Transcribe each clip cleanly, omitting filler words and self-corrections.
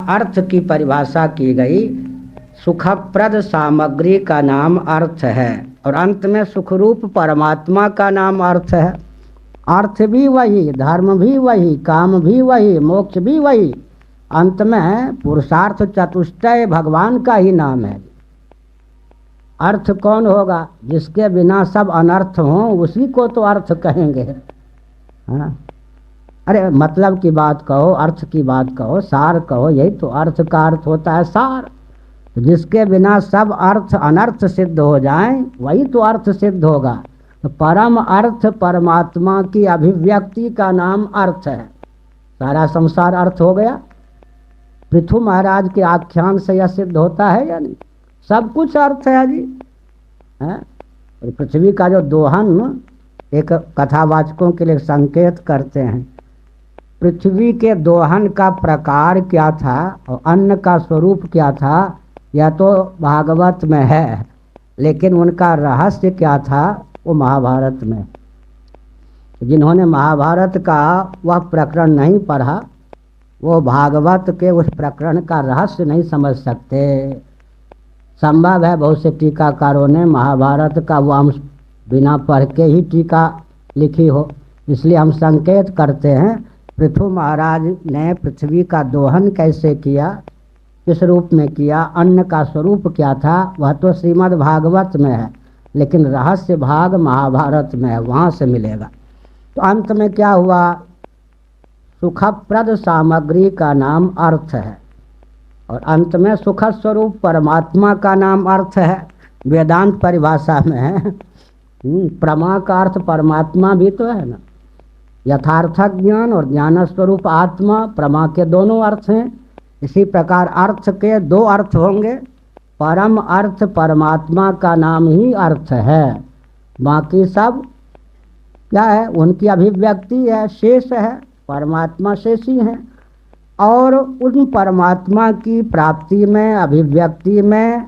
अर्थ की परिभाषा की गई। सुखप्रद सामग्री का नाम अर्थ है और अंत में सुखरूप परमात्मा का नाम अर्थ है। अर्थ भी वही, धर्म भी वही, काम भी वही, मोक्ष भी वही, अंत में पुरुषार्थ चतुष्टय भगवान का ही नाम है। अर्थ कौन होगा? जिसके बिना सब अनर्थ हों उसी को तो अर्थ कहेंगे। हाँ, अरे मतलब की बात कहो, अर्थ की बात कहो, सार कहो, यही तो अर्थ का अर्थ होता है, सार। तो जिसके बिना सब अर्थ अनर्थ सिद्ध हो जाएं वही तो अर्थ सिद्ध होगा। तो परम अर्थ परमात्मा की अभिव्यक्ति का नाम अर्थ है। सारा संसार अर्थ हो गया। पृथु महाराज के आख्यान से यह सिद्ध होता है या नहीं? सब कुछ अर्थ है जी। है? पृथ्वी का जो दोहन एक कथावाचकों के लिए संकेत करते हैं। पृथ्वी के दोहन का प्रकार क्या था और अन्न का स्वरूप क्या था, यह तो भागवत में है, लेकिन उनका रहस्य क्या था वो महाभारत में। जिन्होंने महाभारत का वह प्रकरण नहीं पढ़ा वो भागवत के उस प्रकरण का रहस्य नहीं समझ सकते। संभव है बहुत से टीकाकारों ने महाभारत का वो अंश बिना पढ़ के ही टीका लिखी हो, इसलिए हम संकेत करते हैं पृथु महाराज ने पृथ्वी का दोहन कैसे किया, किस रूप में किया, अन्न का स्वरूप क्या था, वह तो श्रीमद् भागवत में है, लेकिन रहस्य भाग महाभारत में है, वहाँ से मिलेगा। तो अंत में क्या हुआ? सुखप्रद सामग्री का नाम अर्थ है और अंत में सुख स्वरूप परमात्मा का नाम अर्थ है। वेदांत परिभाषा में है प्रमा का अर्थ परमात्मा भी तो है ना। यथार्थ ज्ञान और ज्ञान स्वरूप आत्मा, प्रमा के दोनों अर्थ हैं। इसी प्रकार अर्थ के दो अर्थ होंगे। परम अर्थ परमात्मा का नाम ही अर्थ है, बाकी सब क्या है? उनकी अभिव्यक्ति है, शेष है, परमात्मा शेषी हैं। और उन परमात्मा की प्राप्ति में, अभिव्यक्ति में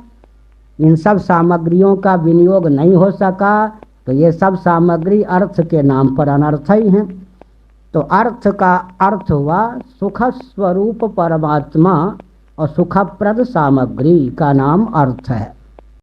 इन सब सामग्रियों का विनियोग नहीं हो सका, तो ये सब सामग्री अर्थ के नाम पर अनर्थ ही हैं। तो अर्थ का अर्थ हुआ सुख स्वरूप परमात्मा और सुखप्रद सामग्री का नाम अर्थ है।